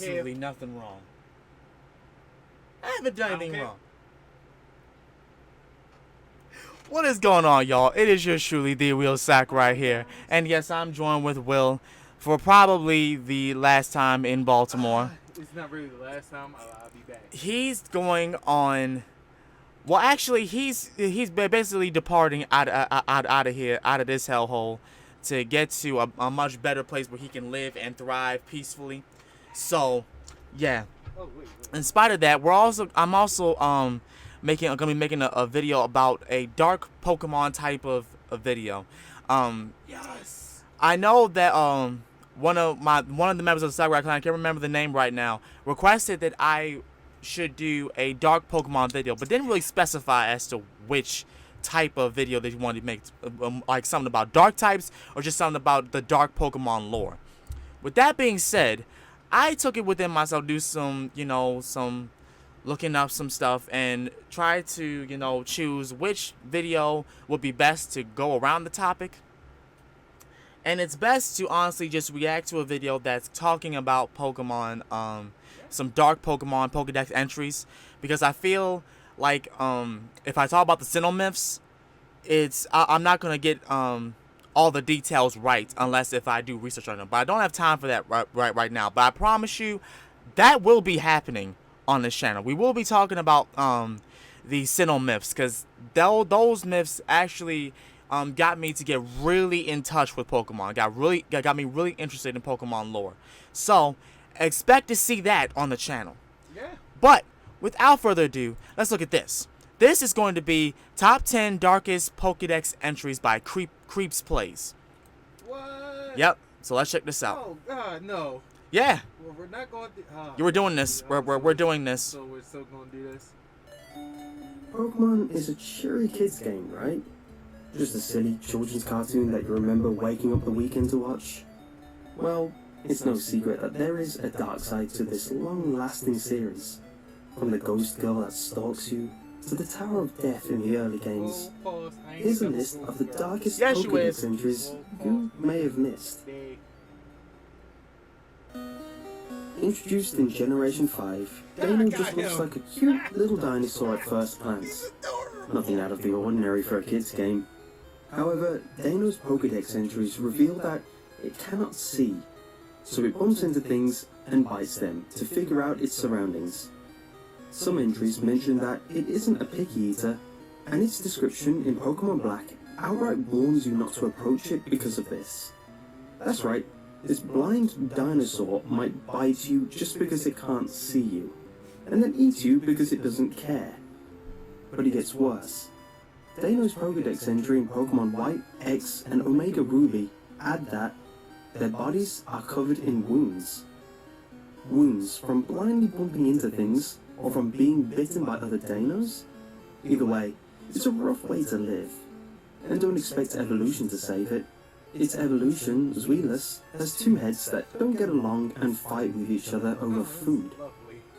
absolutely nothing wrong. I haven't done anything wrong. What is going on, y'all? It is yours truly, the Real Sakurai here. And yes, I'm joined with Will for probably the last time in Baltimore. It's not really the last time. I'll be back. He's going on... Well, actually, he's basically departing out of here, out of this hellhole, to get to a much better place where he can live and thrive peacefully. So, yeah. Oh, wait. In spite of that, I'm also gonna be making a video about a dark Pokemon type of video. Yes. I know that one of the members of the Sakurai clan, I can't remember the name right now, requested that I should do a dark Pokemon video, but didn't really specify as to which type of video that you wanted to make, like something about dark types or just something about the dark Pokemon lore. With that being said, I took it within myself to do some looking up some stuff and try to, choose which video would be best to go around the topic. And it's best to honestly just react to a video that's talking about Pokemon, some dark Pokemon Pokedex entries, because I feel like if I talk about the Sinnoh myths, I'm not gonna get all the details right unless if I do research on them. But I don't have time for that right now. But I promise you, that will be happening on this channel. We will be talking about the Sinnoh myths, because those myths actually got me to get really in touch with Pokemon. Got me really interested in Pokemon lore. So expect to see that on the channel. Yeah. But without further ado, let's look at this. This is going to be top 10 darkest Pokedex entries by Creeps Plays. What? Yep. So let's check this out. Oh God, no. Yeah. Well, we're not going to. You were doing this. We're doing this. So we're still going to do this. Pokemon is a cheery kids game, right? Just a silly children's cartoon that you remember waking up the weekend to watch. Well, it's no secret that there is a dark side to this long-lasting series. From the ghost girl that stalks you, to the Tower of Death in the early games. Here's a list of the darkest Pokedex entries you may have missed. Introduced in Generation 5, Dano just looks like a cute little dinosaur at first glance. Nothing out of the ordinary for a kid's game. However, Dano's Pokedex entries reveal that it cannot see, so it bumps into things and bites them to figure out its surroundings. Some entries mention that it isn't a picky eater, and its description in Pokemon Black outright warns you not to approach it because of this. That's right, this blind dinosaur might bite you just because it can't see you, and then eat you because it doesn't care. But it gets worse. Dano's Pokedex entry in Pokemon White, X, and Omega Ruby add that their bodies are covered in wounds. Wounds from blindly bumping into things, or from being bitten by other Danos? Either way, it's a rough way to live. And don't expect evolution to save it. Its evolution, Zweilous, has two heads that don't get along and fight with each other over food.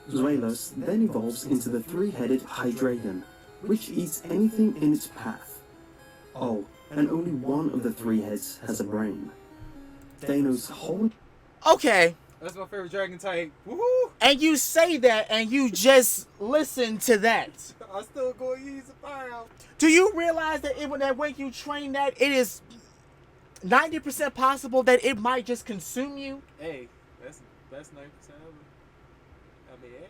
Zweilous then evolves into the three-headed Hydreigon, which eats anything in its path. Oh, and only one of the three heads has a brain. Dano's whole... Okay. That's my favorite dragon type. Woohoo! And you say that, and you just listen to that. I'm still going to use the fire out. Do you realize that when you train that, it is 90% possible that it might just consume you? Hey, that's 90% of it. I mean, hey,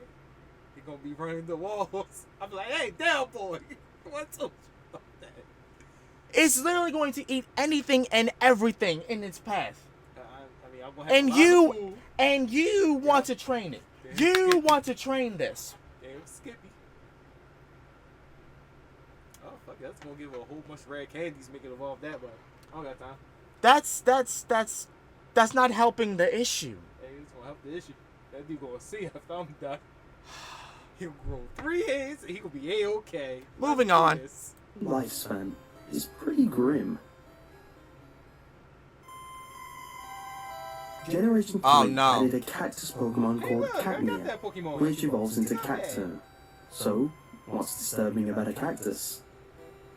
you're going to be running the walls. I'm like, hey, down, boy. What's up about that? It's literally going to eat anything and everything in its path. I mean, I'm going to have and you want to train it. You want to train this. Damn, Skippy. Oh, fuck it. That's going to give it a whole bunch of rare candies, make it evolve that way. I don't got time. That's not helping the issue. Hey, it's going to help the issue. That dude going to see after I'm done. He'll grow 3 heads and he will be A-okay. Moving on. Lifespan is pretty grim. Generation 3 added a cactus Pokemon called Cacnea, which evolves into Cacturne. So, what's disturbing about a cactus?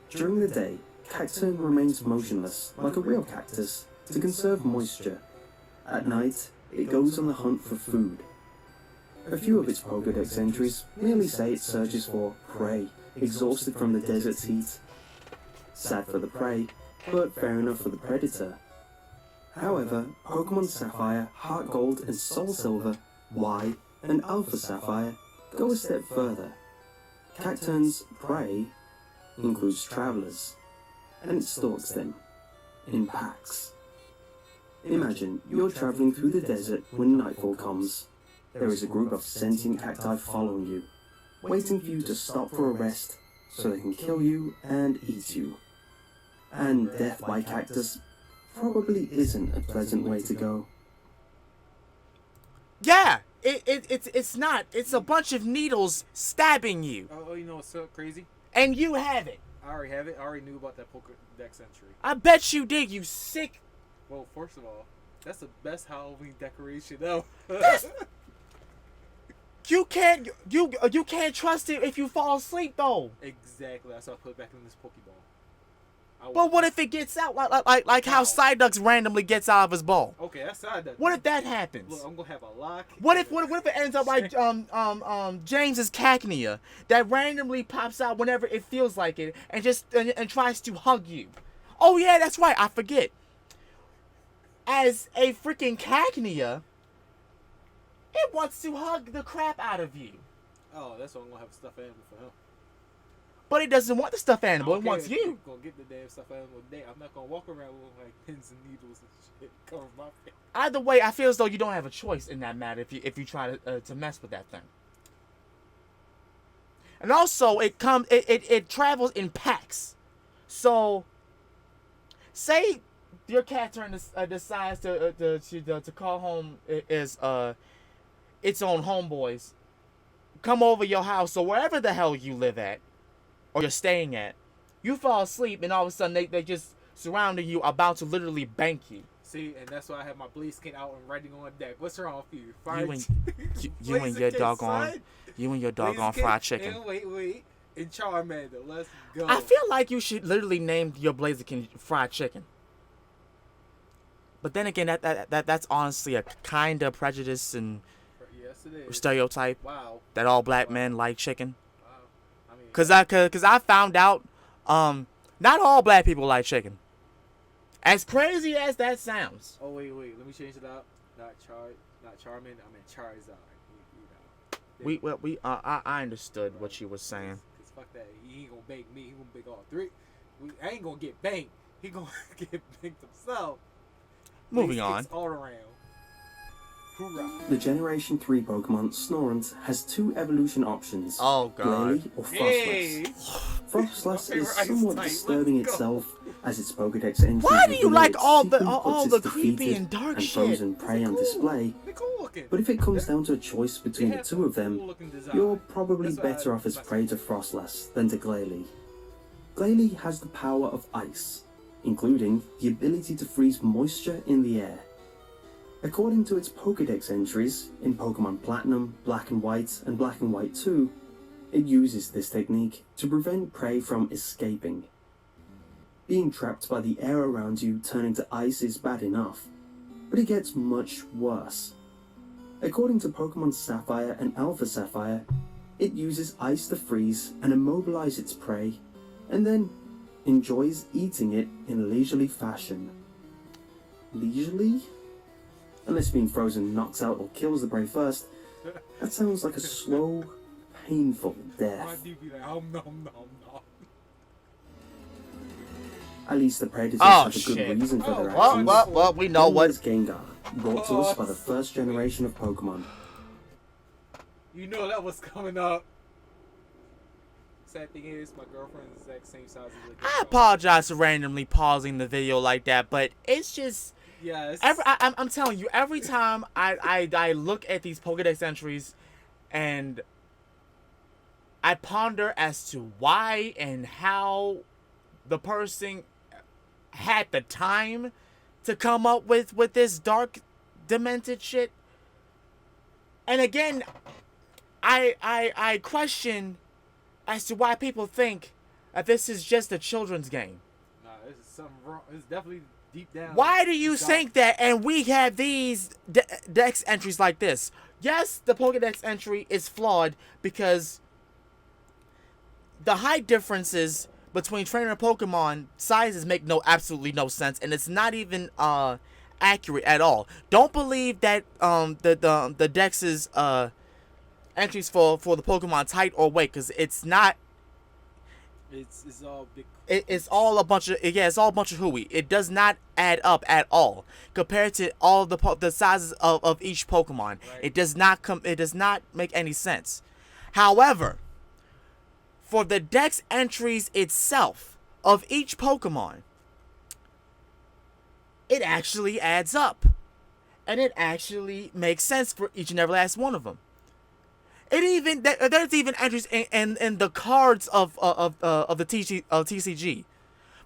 During the day, Cacturne remains motionless, like a real cactus, to conserve moisture. At night, it goes on the hunt for food. A few of its Pokedex entries merely say it searches for prey, exhausted from the desert's heat. Sad for the prey, but fair enough for the predator. However, Pokemon Sapphire, Heart Gold, and Soul Silver, Y, and Alpha Sapphire go a step further. Cacturn's prey includes travelers, and it stalks them in packs. Imagine you're traveling through the desert when nightfall comes. There is a group of sentient cacti following you, waiting for you to stop for a rest so they can kill you and eat you. And death by cactus probably isn't a pleasant way to go. Yeah, it's not. It's a bunch of needles stabbing you, Oh, you know what's so crazy? and you have it. I already have it. I already knew about that Pokedex entry. I bet you did, you sick. Well, first of all, that's the best Halloween decoration ever. You can't trust it if you fall asleep though. Exactly. That's why I put it back in this Pokeball. But what if it gets out like how Psyduck randomly gets out of his ball? Okay, that's side that. What if that happens? Look, I'm gonna have a lock. What if it ends up like James's Cacnea that randomly pops out whenever it feels like it and just and tries to hug you? Oh yeah, that's right. I forget. As a freaking Cacnea, it wants to hug the crap out of you. Oh, that's why I'm gonna have a stuffed animal for him. But it doesn't want the stuffed animal. It wants you. I'm gonna get the damn stuffed animal today. I'm not gonna walk around with like pins and needles and shit covering my face. Either way, I feel as though you don't have a choice in that matter if you try to mess with that thing. And also, it travels in packs. So, say your cat decides to call home its own homeboys, come over your house or wherever the hell you live at or you're staying at. You fall asleep and all of a sudden they just surrounding you, about to literally bank you. See, and that's why I have my Blaziken out and writing on deck. What's wrong with you? You and your doggone, fried chicken. And wait, and Charmander. Let's go. I feel like you should literally name your Blaziken fried chicken. But then again, that's honestly a kind of prejudice and yes, it is. stereotype. Wow. That all black men like chicken. Wow. I mean, Cause I found out, not all black people like chicken. As crazy as that sounds. oh wait, let me change it up. Not Charmin. I mean Charizard. I understood what you were saying. Cause fuck that. He ain't gonna bank me. He gonna bank all three. I ain't gonna get banked. He gonna get banked himself. Moving on. All around. Hoorah. The Generation 3 Pokemon Snorunt has two evolution options. Oh god. Glalie or Frostless. Hey. Frostless is Copyright somewhat strike, disturbing let's go. itself, as its Pokedex entries Why do you reveal like it all the secretly all puts the its creepy defeated and dark and shit? frozen prey on display. They're cool looking. But if it comes down to a choice between the two of them, Cool looking design. you're probably That's why better off as prey to Frostless than to Glalie. Glalie has the power of ice, including the ability to freeze moisture in the air. According to its Pokedex entries in Pokemon Platinum, Black and White, and Black and White 2, it uses this technique to prevent prey from escaping. Being trapped by the air around you turning to ice is bad enough, but it gets much worse. According to Pokemon Sapphire and Alpha Sapphire, it uses ice to freeze and immobilize its prey, and then enjoys eating it in a leisurely fashion. Leisurely? Unless being frozen knocks out or kills the prey first, that sounds like a slow, painful My death. dude be like, nom. At least the predators Oh, have a good shit. reason for their Oh, actions. Well, we know what. Is Gengar, brought to us by the first generation of Pokemon. You know that was coming up. Sad thing is, my girlfriend's the exact same size as the I apologize for randomly pausing the video like that, but it's just. Yes. I'm telling you, every time I look at these Pokedex entries and I ponder as to why and how the person had the time to come up with this dark, demented shit. And again, I question as to why people think that this is just a children's game. Nah, this is something wrong. It's definitely deep down. Why do you inside. think that? And we have these Dex entries like this. Yes, the Pokedex entry is flawed because the height differences between trainer and Pokemon sizes make absolutely no sense, and it's not even accurate at all. Don't believe that the Dex's entries for the Pokemon's height or weight, because it's not. It's all big. It's all a bunch of it's all a bunch of hooey. It does not add up at all compared to all the sizes of each Pokemon. Right. It does not make any sense. However, for the Dex entries itself of each Pokemon, it actually adds up, and it actually makes sense for each and every last one of them. There's even entries in the cards of the TCG.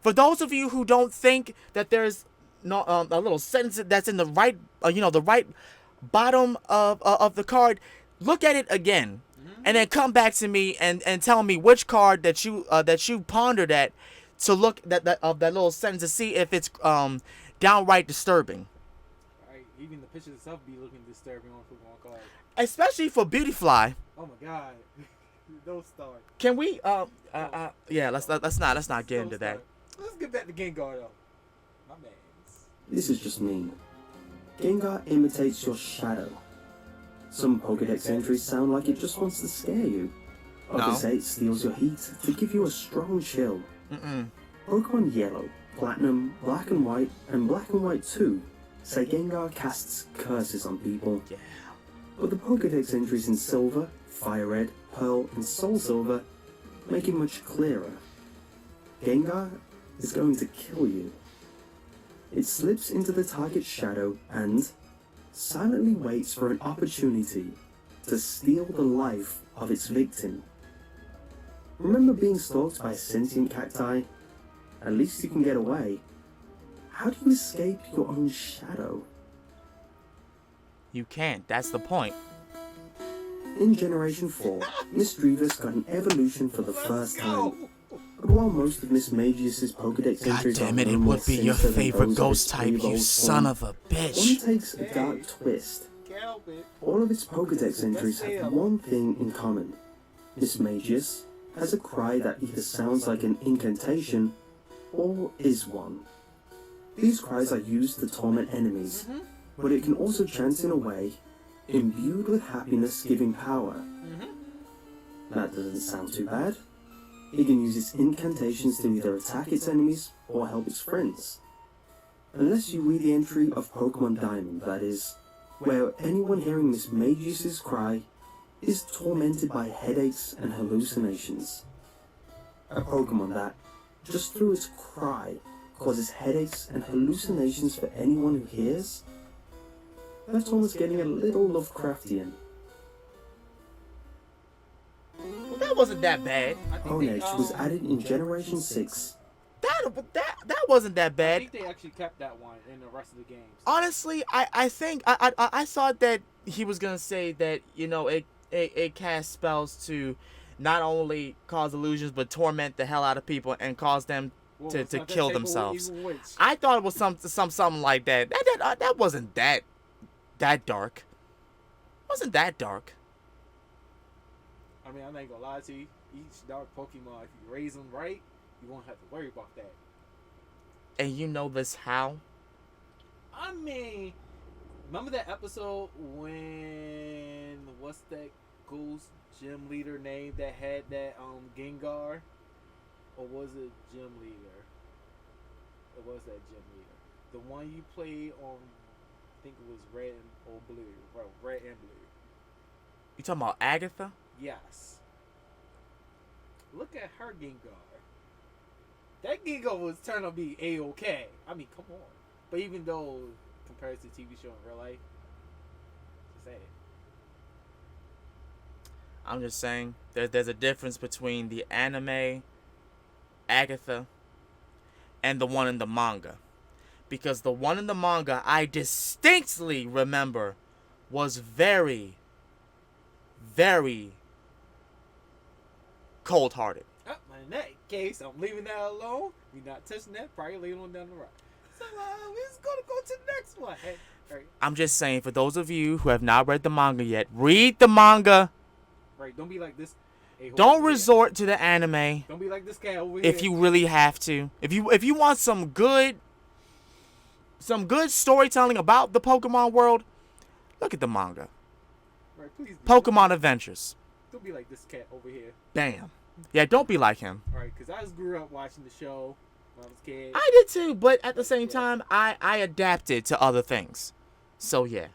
For those of you who don't think that there's no a little sentence that's in the right the right bottom of the card, look at it again, and then come back to me and tell me which card that you pondered at to look that little sentence to see if it's downright disturbing. Right. Even the picture itself be looking disturbing on Pokemon cards. Especially for Beautyfly. Oh my god. Don't start. Can we yeah, let's not get into that. Let's get back to Gengar though. My man. This is just mean. Gengar imitates your shadow. Some Pokedex entries sound like it just wants to scare you. Others say it steals your heat to give you a strong chill. Pokemon Yellow, Platinum, Black and White, and Black and White 2 say Gengar casts curses on people. Yeah. But the Pokedex entries in Silver, Fire Red, Pearl, and Soul Silver make it much clearer. Gengar is going to kill you. It slips into the target's shadow and silently waits for an opportunity to steal the life of its victim. Remember being stalked by a sentient cacti? At least you can get away. How do you escape your own shadow? You can't. That's the point. In Generation 4, Miss Drevis got an evolution for the first time. But while most of Miss Magius's Pokedex God entries damn are it, no it more would be your sinister than favorite those of ghost its type, you pre-evolved son form, of a one bitch. takes a dark twist. Calvin. All of its Pokedex entries have one thing in common. Miss Magius has a cry that either sounds like an incantation or is one. These cries are used to torment enemies, but it can also chant in a way imbued with happiness giving power. That doesn't sound too bad. It can use its incantations to either attack its enemies or help its friends. Unless you read the entry of Pokemon Diamond, that is, where anyone hearing Miss Magius's cry is tormented by headaches and hallucinations. A Pokemon that, just through its cry, causes headaches and hallucinations for anyone who hears? That's almost getting a little Lovecraftian. Well, that wasn't that bad. Onech was added in Generation 6. That wasn't that I bad. think they actually kept that one in the rest of the games. Honestly, I think I thought that he was gonna say that it casts spells to not only cause illusions but torment the hell out of people and cause them Well, to it's not that kill type of themselves. evil witch. I thought it was something like that. That wasn't that dark. Wasn't that dark? I mean, I'm not gonna lie to you. Each dark Pokemon, if you raise them right, you won't have to worry about that. And you know this how? I mean, remember that episode when what's that ghost gym leader name that had that Gengar, or was it gym leader? It was that gym leader. The one you played on, I think it was red or blue, red and blue. You talking about Agatha? Yes. Look at her Gengar. That Gengar was turned out to be A-OK. I mean, come on. But even though, compared to the TV show in real life, just say it. I'm just saying there's a difference between the anime Agatha and the one in the manga. Because the one in the manga I distinctly remember was very, very cold-hearted. In that case, I'm leaving that alone. We're not touching that. Probably later on down the road. So we're just gonna go to the next one. Hey, right, I'm just saying, for those of you who have not read the manga yet, read the manga. right. Don't be like this. Hey, Don't resort to the anime Don't be like this cat over here. if you really have to. If you want some good storytelling about the Pokemon world, look at the manga. Right, please. Pokemon Adventures. Don't be like this cat over here. Bam. Yeah, don't be like him. All right, because I just grew up watching the show when I was a kid. I did too, but at the same time, I adapted to other things. So yeah.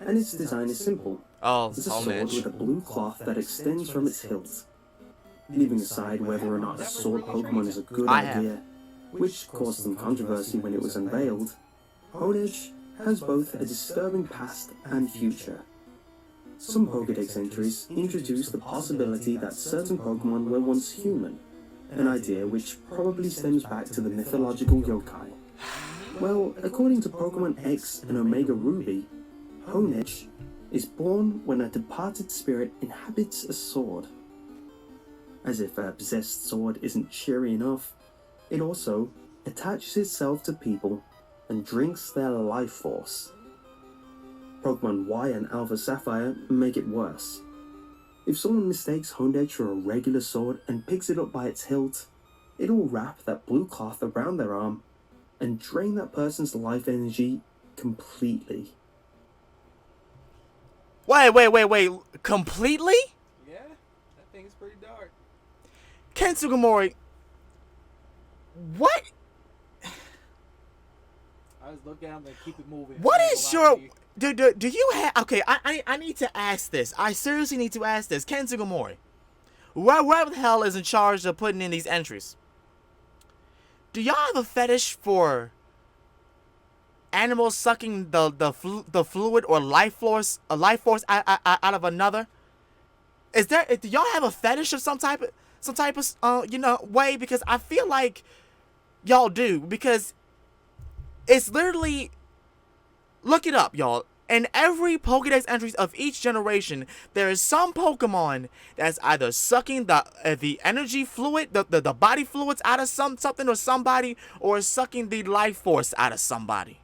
And its design is simple. Oh, It's a sword with Mitch. a blue cloth that extends from its hilt. Leaving aside whether or not a sword Pokemon is a good I have. idea, which caused some controversy when it was unveiled, Honedge has both a disturbing past and future. Some Pokedex entries introduce the possibility that certain Pokemon were once human, an idea which probably stems back to the mythological yokai. Well, according to Pokemon X and Omega Ruby, Honedge is born when a departed spirit inhabits a sword. As if a possessed sword isn't cheery enough, it also attaches itself to people and drinks their life force. Pokemon Y and Alpha Sapphire make it worse. If someone mistakes Honedge for a regular sword and picks it up by its hilt, it'll wrap that blue cloth around their arm and drain that person's life energy completely. Wait. Completely? Yeah, that thing is pretty dark. Ken Sugimori. What? I just look at him and keep it moving. What I ain't is gonna lie your... to you. Do you have... Okay, I need to ask this. I seriously need to ask this. Ken Sugimori. Whoever the hell is in charge of putting in these entries. Do y'all have a fetish for animals sucking the fluid or life force out of another? Do y'all have a fetish of some type of way? Because I feel like y'all do, because it's literally, look it up, y'all. In every Pokedex entries of each generation, there is some Pokemon that's either sucking the energy fluid, the body fluids out of something or somebody, or sucking the life force out of somebody.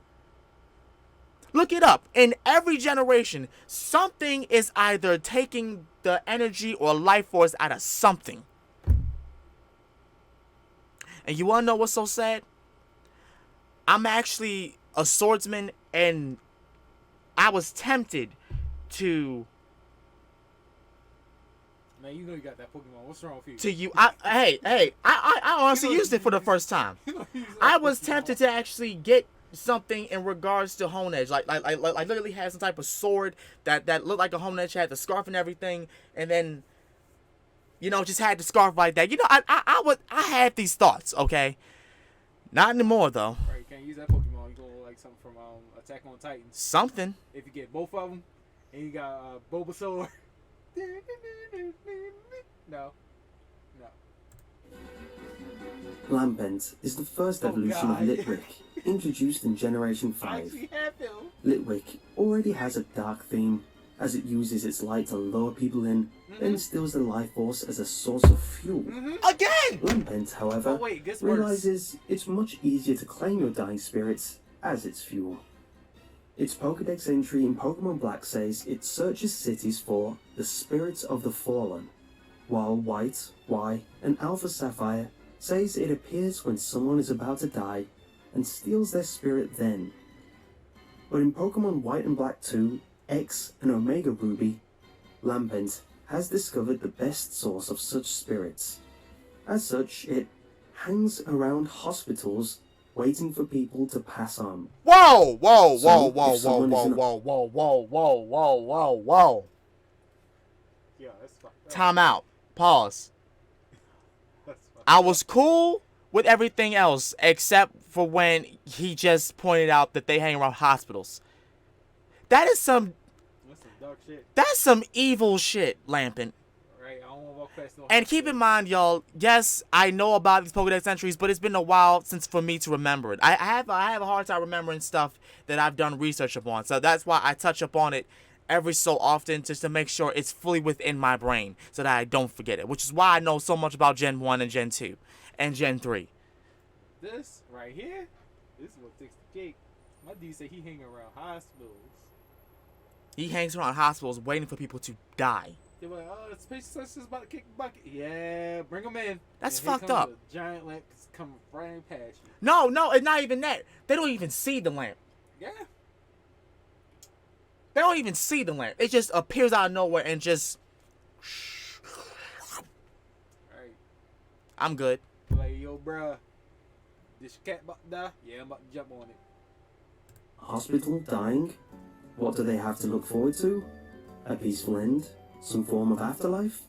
Look it up. In every generation, something is either taking the energy or life force out of something. And you wanna know what's so sad? I'm actually a swordsman, and I was tempted to Man, you know you got that Pokemon. What's wrong with you? I honestly used it for the first time. I was tempted to actually get something in regards to Honedge, like literally had some type of sword that looked like a Honedge, had the scarf and everything, and then just had the scarf like that. I had these thoughts, okay? Not anymore though. Right, you can't use that Pokemon. You go like something from Attack on Titan. Something. If you get both of them, and you got Bulbasaur. No. Lampent is the first evolution of God. Litwick, introduced in Generation I 5. actually have him. Litwick already has a dark theme, as it uses its light to lure people in, then steals the life force as a source of fuel. Again! Lampent, however, Oh wait, guess worse. realizes it's much easier to claim your dying spirits as its fuel. Its Pokedex entry in Pokemon Black says it searches cities for the spirits of the fallen, while White, Y, and Alpha Sapphire says it appears when someone is about to die and steals their spirit then. But in Pokemon White and Black 2, X, and Omega Ruby, Lampent has discovered the best source of such spirits. As such, it hangs around hospitals waiting for people to pass on. Whoa! Yeah, that's fine. Time out. Pause. That's fine. I was cool with everything else except for when he just pointed out that they hang around hospitals. That's some dark shit. That's some evil shit, Lampent. Right, I don't want to walk past no And keep in mind, y'all, yes, I know about these Pokedex entries, but it's been a while for me to remember it. I have a hard time remembering stuff that I've done research upon, so that's why I touch upon it every so often, just to make sure it's fully within my brain so that I don't forget it, which is why I know so much about Gen 1 and Gen 2 and Gen 3. This right here This is what takes the cake. My dude said he hang around hospitals. He hangs around hospitals waiting for people to die. They're like, oh, this patient is about to kick the bucket. Yeah, bring him in. That's And here fucked comes up. A giant lamp coming flying past you. No, it's not even that. They don't even see the lamp. Yeah. They don't even see the lamp. It just appears out of nowhere and just... Alright. I'm good. Like, yo, bruh. This cat about to die? Yeah, I'm about to jump on it. Hospital, dying? What do they have to look forward to? A peaceful end? Some form of afterlife?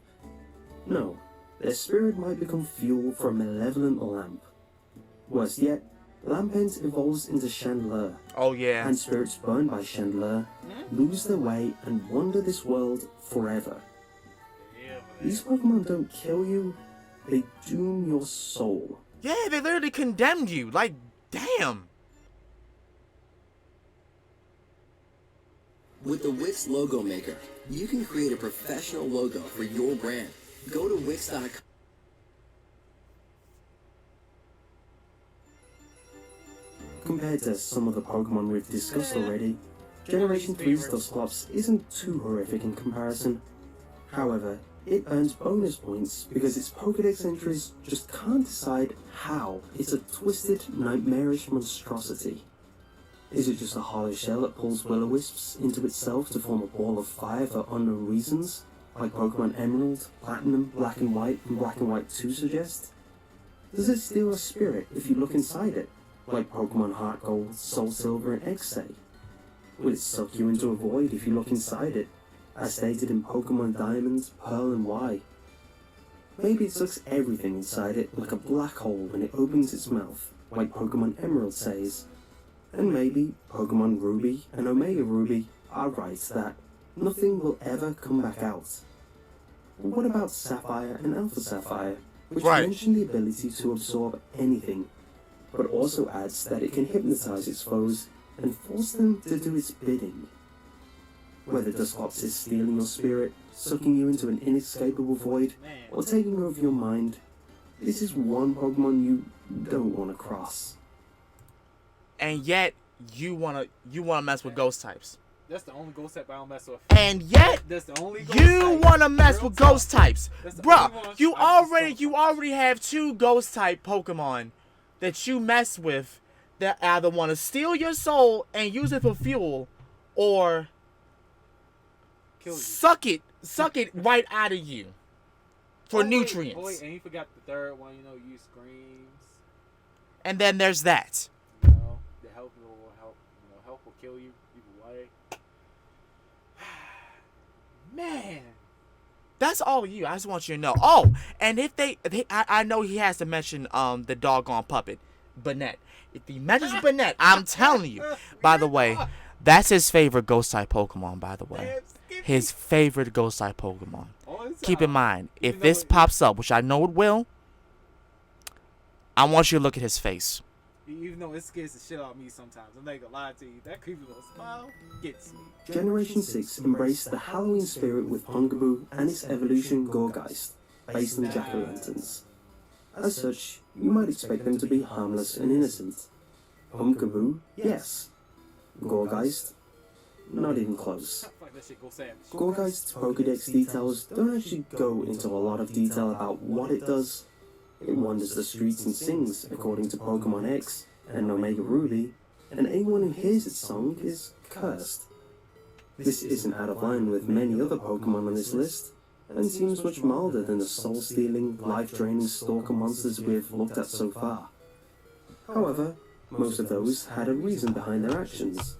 No, their spirit might become fuel for a malevolent lamp. Worse yet, Lampent evolves into Chandler, Oh, yeah. and spirits burned by Chandler lose their way and wander this world forever. Yeah, These Pokemon don't kill you, they doom your soul. Yeah, they literally condemned you. Like, damn. With the Wix Logo Maker, you can create a professional logo for your brand. Go to Wix.com. Compared to some of the Pokemon we've discussed already, Generation 3's Dusclops isn't too horrific in comparison. However, it earns bonus points because its Pokedex entries just can't decide how it's a twisted, nightmarish monstrosity. Is it just a hollow shell that pulls will-o-wisps into itself to form a ball of fire for unknown reasons, like Pokemon Emerald, Platinum, Black and White 2 suggest? Does it steal a spirit if you look inside it, like Pokemon Heart Gold, Soul Silver and X say? Will it suck you into a void if you look inside it, as stated in Pokemon Diamond, Pearl and Y? Maybe it sucks everything inside it like a black hole when it opens its mouth, like Pokemon Emerald says. And maybe Pokemon Ruby and Omega Ruby are right that nothing will ever come back out. But what about Sapphire and Alpha Sapphire, which mention the ability to absorb anything, but also adds that it can hypnotize its foes and force them to do its bidding? Whether Dusclops is stealing your spirit, sucking you into an inescapable void, or taking over your mind, this is one Pokemon you don't want to cross. And yet, you wanna mess with ghost types. That's the only ghost type I don't mess with. And yet, That's the only ghost you type. wanna mess Real with talk. ghost types. That's the Bruh, only one you I just don't- already have 2 ghost type Pokemon that you mess with that either want to steal your soul and use it for fuel, or Kill you. suck it right out of you for Wait, nutrients. and you forgot the third one, use screams. And then there's that. The help will help will kill you either way. Man. That's all you. I just want you to know. Oh, and if I know he has to mention the doggone puppet, Banette. If he mentions Banette, I'm telling you. By the way, that's his favorite ghost type Pokemon. By the way, his favorite ghost type Pokemon. Keep in mind, if this pops up, which I know it will, I want you to look at his face. Even though it scares the shit out of me sometimes, I'm not gonna lie to you. That creepy little smile gets me. Generation 6 embraced the Halloween spirit with Hungaboo and its evolution Gorgeist, based on jack-o'-lanterns. As such, you might expect them to be harmless and innocent. Hungaboo, yes. Gorgeist, not even close. Fuck that shit, go savage. Gorgeist's Pokedex details don't actually go into a lot of detail about what it does. It wanders the streets and sings, according to Pokemon X and Omega Ruby, and anyone who hears its song is cursed. This isn't out of line with many other Pokemon on this list, and seems much milder than the soul-stealing, life-draining stalker monsters we've looked at so far. However, most of those had a reason behind their actions.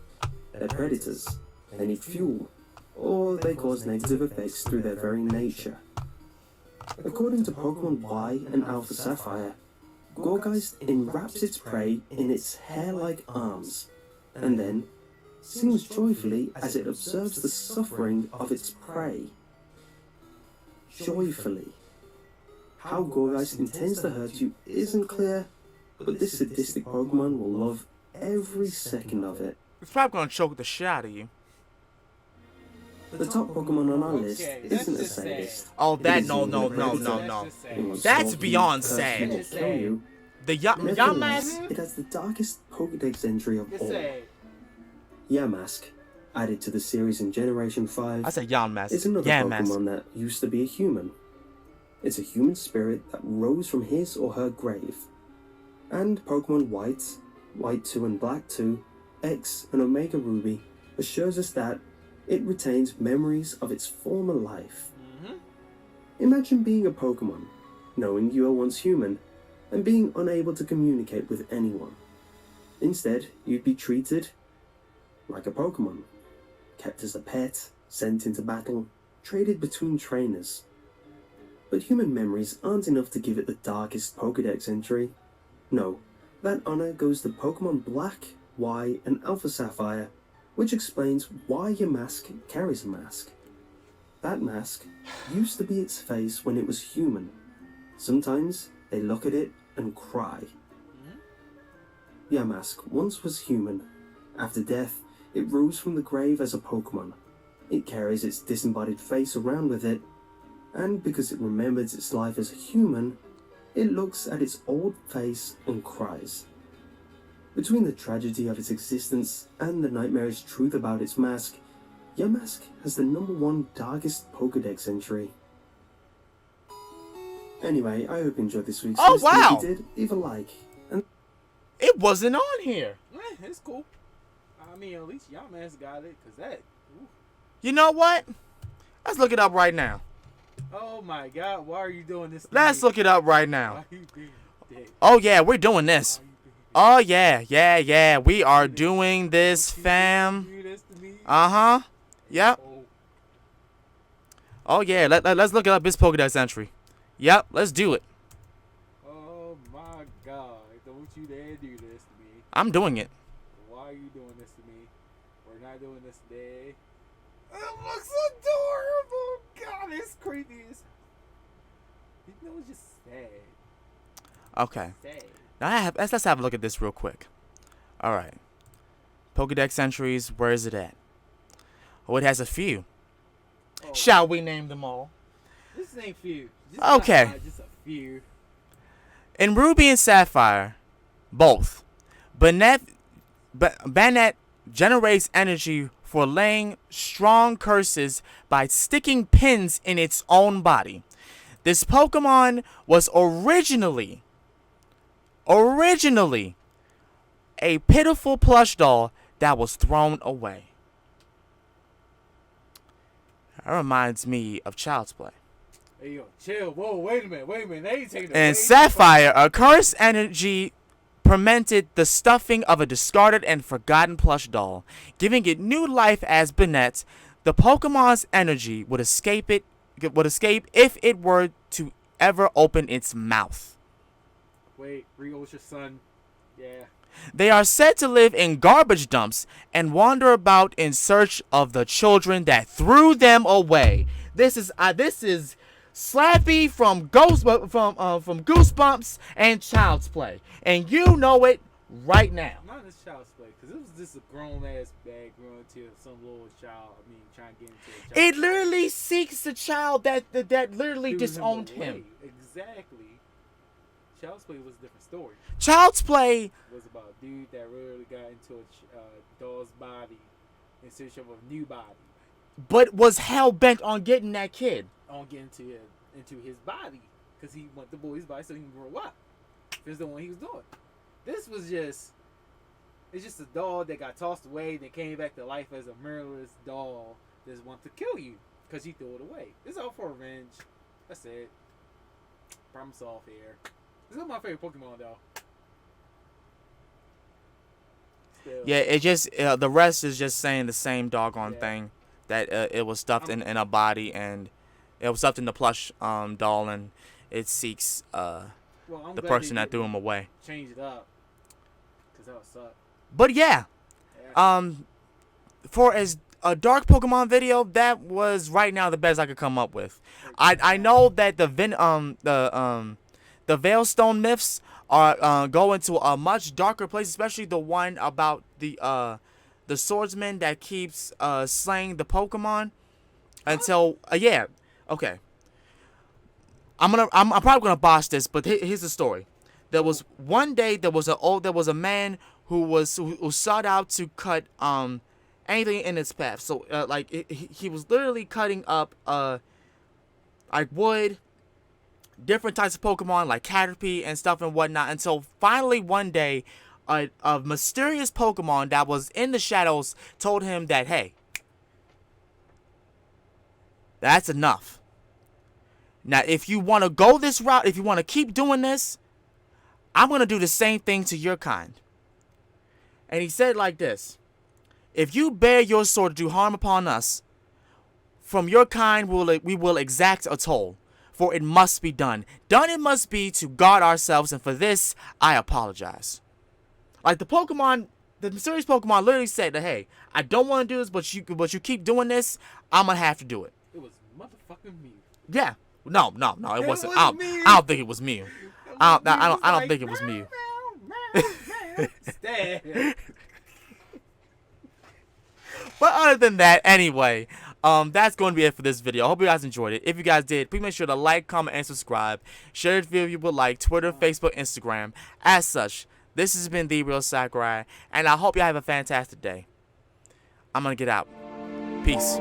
They're predators, they need fuel, or they cause negative effects through their very nature. According to Pokemon Y and Alpha Sapphire, Gorgeist enwraps its prey in its hair-like arms, and then sings joyfully as it observes the suffering of its prey. Joyfully. How Gorgeist intends to hurt you isn't clear, but this sadistic Pokemon will love every second of it. It's probably gonna choke the shit out of you. The top Pokemon on our list Okay, isn't a that's just sad. sadist. Oh, It that isn't no. even a predator. That's just sad. It will That's stalk you, beyond curse you, sad. or kill you. The Nevertheless, Yamask. it has the darkest Pokedex entry of It's all. sad. Yamask, added to the series in Generation 5, I said Yamask. is another Yamask. Pokemon that used to be a human. It's a human spirit that rose from his or her grave. And Pokemon White, White 2 and Black 2, X and Omega Ruby assures us that it retains memories of its former life. Imagine being a Pokemon, knowing you were once human, and being unable to communicate with anyone. Instead, you'd be treated like a Pokemon, kept as a pet, sent into battle, traded between trainers. But human memories aren't enough to give it the darkest Pokedex entry. No, that honor goes to Pokemon Black, Y, and Alpha Sapphire, which explains why your mask carries a mask. That mask used to be its face when it was human. Sometimes they look at it and cry. Yamask once was human. After death, it rose from the grave as a Pokemon. It carries its disembodied face around with it, and because it remembers its life as a human, it looks at its old face and cries. Between the tragedy of its existence and the nightmarish truth about its mask, Yamask has the #1 darkest Pokedex entry. Anyway, I hope you enjoyed this week's Oh, list. wow. If you did, leave a like. And It wasn't on here. It's cool. I mean, at least y'all man's got it, cause that. Ooh. You know what? Let's look it up right now. Oh my God! Why are you doing this? Let's look it up right Why now. are you being a dick? Oh yeah, we're doing this. Why are you being a dick? Oh yeah. We are doing this, fam. Do this to me? Uh-huh. Yep. Oh, Oh yeah, let's look it up, this Pokedex entry. Yep, let's do it. oh my God! Don't you dare do this to me! I'm doing it. Why are you doing this to me? We're not doing this today. It looks adorable. God, it's creepy as. You know, it's just sad. Okay. Sad. Now let's have a look at this real quick. Alright. Pokedex entries, where is it at? Oh, it has a few. Oh, Shall we name them all? this ain't few. Just Okay. just a few. In Ruby and Sapphire, both, Banette generates energy for laying strong curses by sticking pins in its own body. This Pokemon was originally a pitiful plush doll that was thrown away. That reminds me of Child's Play. Hey yo, chill. Whoa, wait a minute. They ain't taking it. In Sapphire, a cursed energy permitted the stuffing of a discarded and forgotten plush doll, giving it new life as Banette. The Pokemon's energy would escape if it were to ever open its mouth. Wait, Rio's your son. Yeah. They are said to live in garbage dumps and wander about in search of the children that threw them away. This is Slappy from Goosebumps and Child's Play, and you know it right now. Not this Child's Play, because it was just a grown ass bag growing to some little child. I mean, trying to get into a child. It literally seeks the child that literally Threw disowned away. him. Exactly. Child's Play was a different story. Child's Play. It was about a dude that really got into a doll's body in search of a new body. But was hell bent on getting that kid. On getting into his body, because he want the boy's body so he can grow up. That's the one he was doing. This was it's just a doll that got tossed away, then came back to life as a murderous doll that wants to kill you because you threw it away. It's all for revenge. That's it. Problem solved here. This is my favorite Pokemon though. Still. Yeah, it just the rest is just saying the same doggone Yeah. thing, that it was stuffed in a body, and it was stuffed in the plush doll, and it seeks Well, I'm the glad person they that threw him away. change it up, because that would suck. But yeah, Yeah. for as a dark Pokemon video, that was right now the best I could come up with. I know that the Veilstone myths are go into a much darker place, especially the one about the swordsman that keeps slaying the Pokemon until okay. I'm probably gonna botch this, but here's the story. There was one day there was a man who sought out to cut anything in its path. So like he was literally cutting up like wood, different types of Pokemon like Caterpie and stuff and whatnot, until finally one day a mysterious Pokemon that was in the shadows told him that, hey, that's enough. Now, if you want to go this route, if you want to keep doing this, I'm going to do the same thing to your kind. And he said like this: if you bear your sword to do harm upon us, from your kind we will exact a toll, for it must be done. Done it must be to guard ourselves, and for this I apologize. Like the mysterious Pokemon literally said that, hey, I don't want to do this, but you keep doing this, I'm going to have to do it. It was motherfucking me. Yeah. No, it wasn't. I don't think it was me. I don't think it was me. But other than that, anyway, that's going to be it for this video. I hope you guys enjoyed it. If you guys did, please make sure to like, comment, and subscribe. Share this video if you would like. Twitter, Facebook, Instagram. As such, this has been The Real Sakurai, and I hope you have a fantastic day. I'm going to get out. Peace.